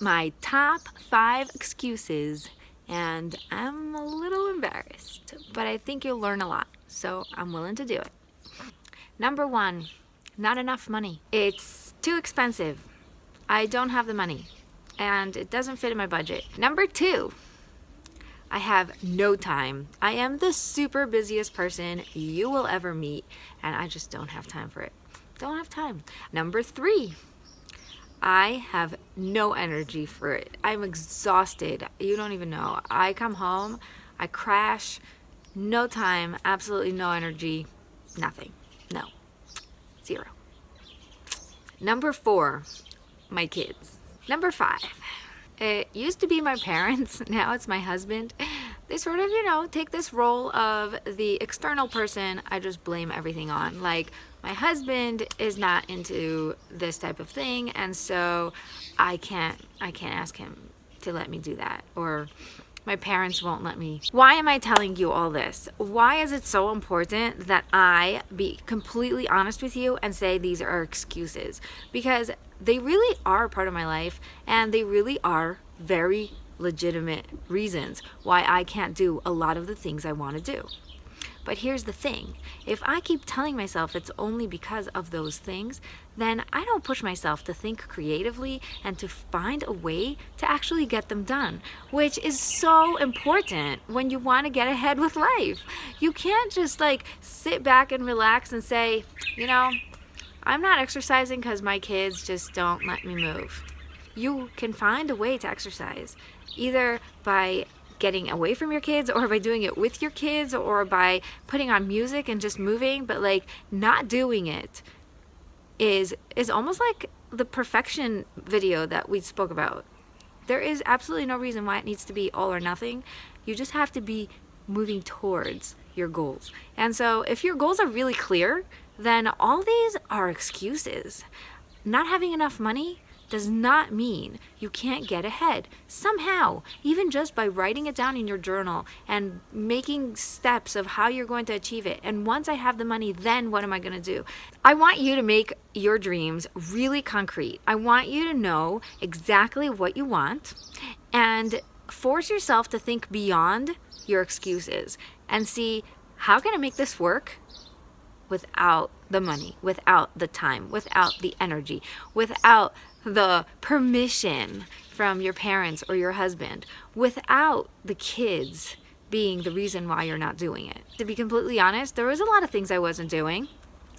my top 5 excuses, and I'm a little embarrassed, but I think you'll learn a lot, so I'm willing to do it. Number 1, not enough money. It's too expensive. I don't have the money, and it doesn't fit in my budget. Number 2, I have no time. I am the super busiest person you will ever meet, and I just don't have time for it. Don't have time. Number 3, I have no energy for it. I'm exhausted. You don't even know. I come home, I crash, no time, absolutely no energy, nothing. No. 0. Number 4, my kids. Number 5, it used to be my parents, now it's my husband. They sort of, take this role of the external person I just blame everything on. Like, my husband is not into this type of thing, and so I can't ask him to let me do that, or my parents won't let me. Why am I telling you all this? Why is it so important that I be completely honest with you and say these are excuses? Because they really are part of my life, and they really are very legitimate reasons why I can't do a lot of the things I want to do. But here's the thing, if I keep telling myself it's only because of those things, then I don't push myself to think creatively and to find a way to actually get them done, which is so important when you want to get ahead with life. You can't just sit back and relax and say, I'm not exercising because my kids just don't let me move. You can find a way to exercise, either by getting away from your kids, or by doing it with your kids, or by putting on music and just moving. But not doing it is almost like the perfection video that we spoke about. There is absolutely no reason why it needs to be all or nothing. You just have to be moving towards your goals. And so if your goals are really clear, then all these are excuses. Not having enough money does not mean you can't get ahead. Somehow, even just by writing it down in your journal and making steps of how you're going to achieve it. And once I have the money, then what am I going to do? I want you to make your dreams really concrete. I want you to know exactly what you want and force yourself to think beyond your excuses and see, how can I make this work without the money, without the time, without the energy, without the permission from your parents or your husband, without the kids being the reason why you're not doing it. To be completely honest, there was a lot of things I wasn't doing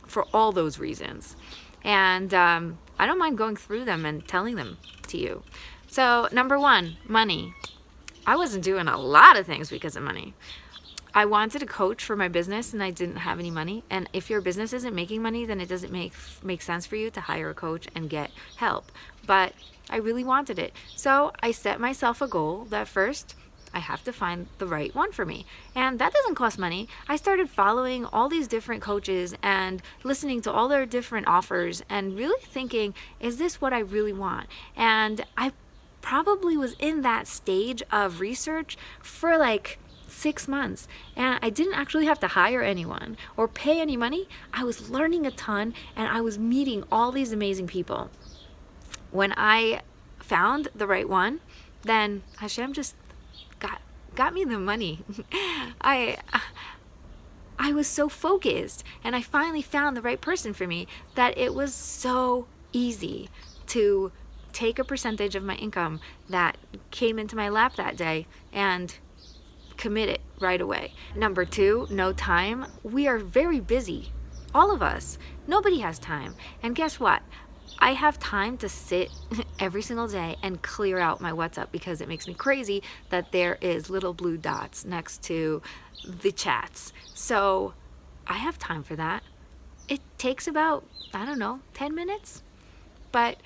for all those reasons. And I don't mind going through them and telling them to you. So number 1, money. I wasn't doing a lot of things because of money. I wanted a coach for my business and I didn't have any money. And if your business isn't making money, then it doesn't make sense for you to hire a coach and get help. But I really wanted it. So I set myself a goal that first I have to find the right one for me. And that doesn't cost money. I started following all these different coaches and listening to all their different offers and really thinking, is this what I really want? And I probably was in that stage of research for 6 months, and I didn't actually have to hire anyone or pay any money. I was learning a ton, and I was meeting all these amazing people. When I found the right one, then Hashem just got me the money. I was so focused, and I finally found the right person for me that it was so easy to take a percentage of my income that came into my lap that day and commit it right away. Number 2, no time. We are very busy. All of us. Nobody has time. And guess what? I have time to sit every single day and clear out my WhatsApp because it makes me crazy that there is little blue dots next to the chats. So I have time for that. It takes about, 10 minutes. But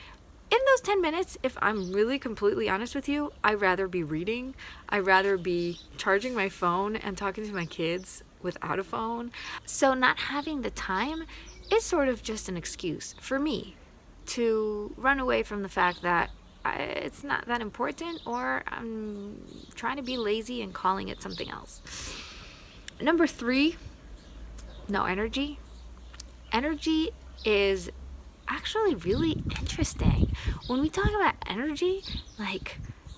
in those 10 minutes, if I'm really completely honest with you, I'd rather be reading. I'd rather be charging my phone and talking to my kids without a phone. So not having the time is sort of just an excuse for me to run away from the fact that it's not that important, or I'm trying to be lazy and calling it something else. Number 3, no energy. Energy is actually really interesting. When we talk about energy, like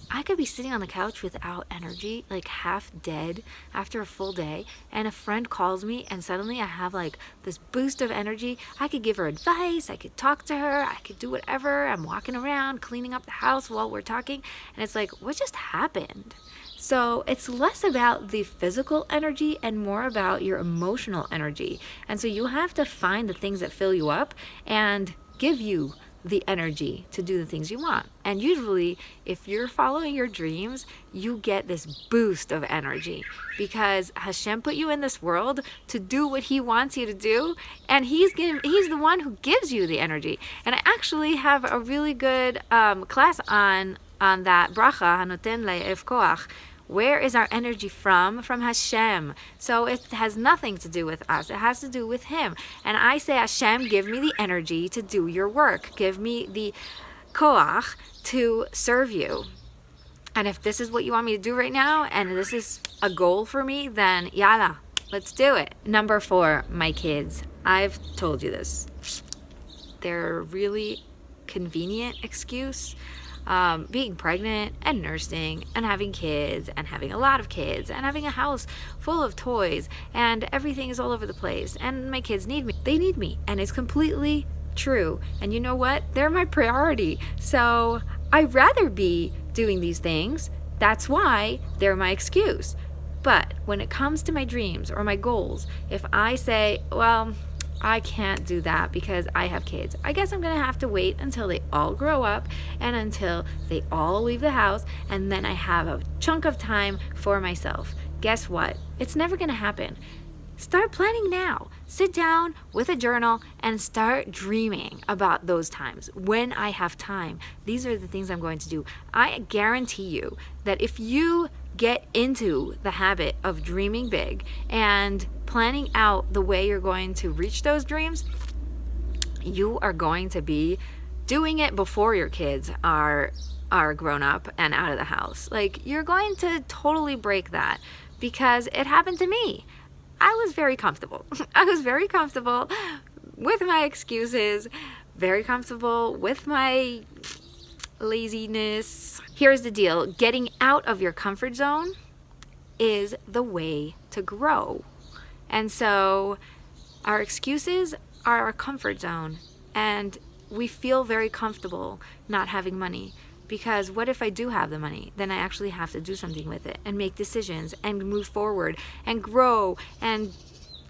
I could be sitting on the couch without energy, like half dead after a full day, and a friend calls me and suddenly I have like this boost of energy. I could give her advice, I could talk to her, I could do whatever. I'm walking around cleaning up the house while we're talking, and it's like, what just happened? So it's less about the physical energy and more about your emotional energy. And so you have to find the things that fill you up and give you the energy to do the things you want. And usually, if you're following your dreams, you get this boost of energy because Hashem put you in this world to do what He wants you to do, and He's the one who gives you the energy. And I actually have a really good class on that bracha, hanoten le'ev koach. Where is our energy from? From Hashem. So it has nothing to do with us. It has to do with Him. And I say, Hashem, give me the energy to do your work. Give me the koach to serve you. And if this is what you want me to do right now, and this is a goal for me, then yalla, let's do it. Number 4, my kids. I've told you this. They're a really convenient excuse. Being pregnant and nursing and having kids and having a lot of kids and having a house full of toys and everything is all over the place, and my kids need me. They need me, and it's completely true. And you know what? They're my priority. So I'd rather be doing these things. That's why they're my excuse. But when it comes to my dreams or my goals, if I say, well, I can't do that because I have kids, I guess I'm gonna have to wait until they all grow up and until they all leave the house, and then I have a chunk of time for myself. Guess what? It's never gonna happen. Start planning now. Sit down with a journal and start dreaming about those times. When I have time, these are the things I'm going to do. I guarantee you that if you get into the habit of dreaming big and planning out the way you're going to reach those dreams, you are going to be doing it before your kids are grown up and out of the house. Like, you're going to totally break that, because it happened to me. I was very comfortable. I was very comfortable with my excuses, very comfortable with my laziness. Here's the deal. Getting out of your comfort zone is the way to grow. And so our excuses are our comfort zone, and we feel very comfortable not having money, because what if I do have the money? Then I actually have to do something with it and make decisions and move forward and grow and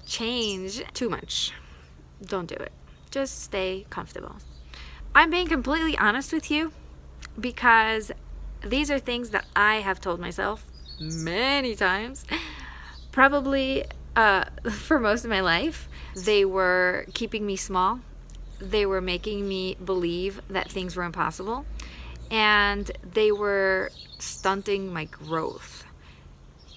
change. Too much. Don't do it. Just stay comfortable. I'm being completely honest with you because these are things that I have told myself many times, probably for most of my life. They were keeping me small. They were making me believe that things were impossible, and they were stunting my growth.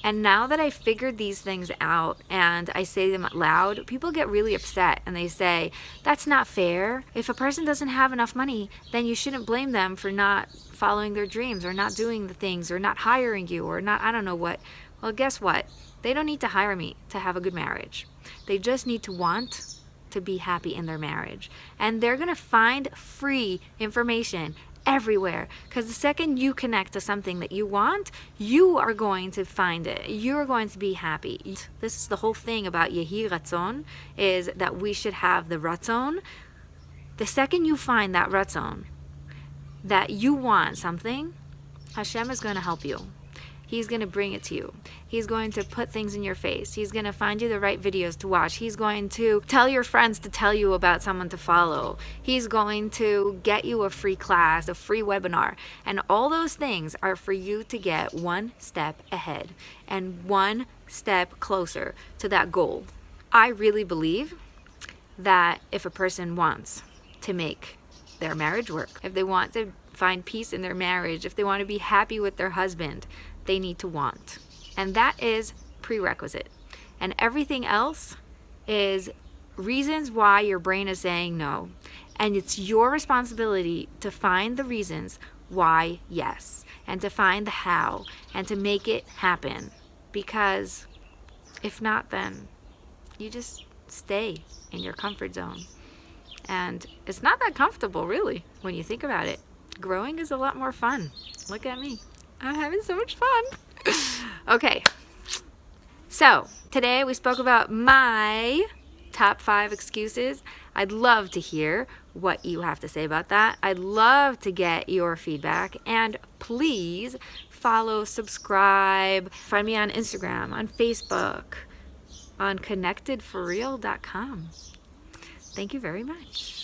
And now that I figured these things out and I say them out loud, people get really upset and they say, that's not fair. If a person doesn't have enough money, then you shouldn't blame them for not following their dreams or not doing the things or not hiring you or not, I don't know what. Well, guess what? They don't need to hire me to have a good marriage. They just need to want to be happy in their marriage. And they're going to find free information everywhere, because the second you connect to something that you want, you are going to find it. You're going to be happy. This is the whole thing about Yehi Ratzon, is that we should have the Ratzon. The second you find that Ratzon, that you want something, Hashem is going to help you. He's going to bring it to you. He's going to put things in your face. He's going to find you the right videos to watch. He's going to tell your friends to tell you about someone to follow. He's going to get you a free class, a free webinar. And all those things are for you to get one step ahead and one step closer to that goal. I really believe that if a person wants to make their marriage work, if they want to find peace in their marriage, if they want to be happy with their husband, they need to want. And that is prerequisite. And everything else is reasons why your brain is saying no. And it's your responsibility to find the reasons why yes, and to find the how, and to make it happen. Because if not, then you just stay in your comfort zone. And it's not that comfortable, really, when you think about it. growing is a lot more fun. Look at me. I'm having so much fun. Okay. So, today we spoke about my top 5 excuses. I'd love to hear what you have to say about that. I'd love to get your feedback, and please follow, subscribe, find me on Instagram, on Facebook, on ConnectedForReal.com. Thank you very much.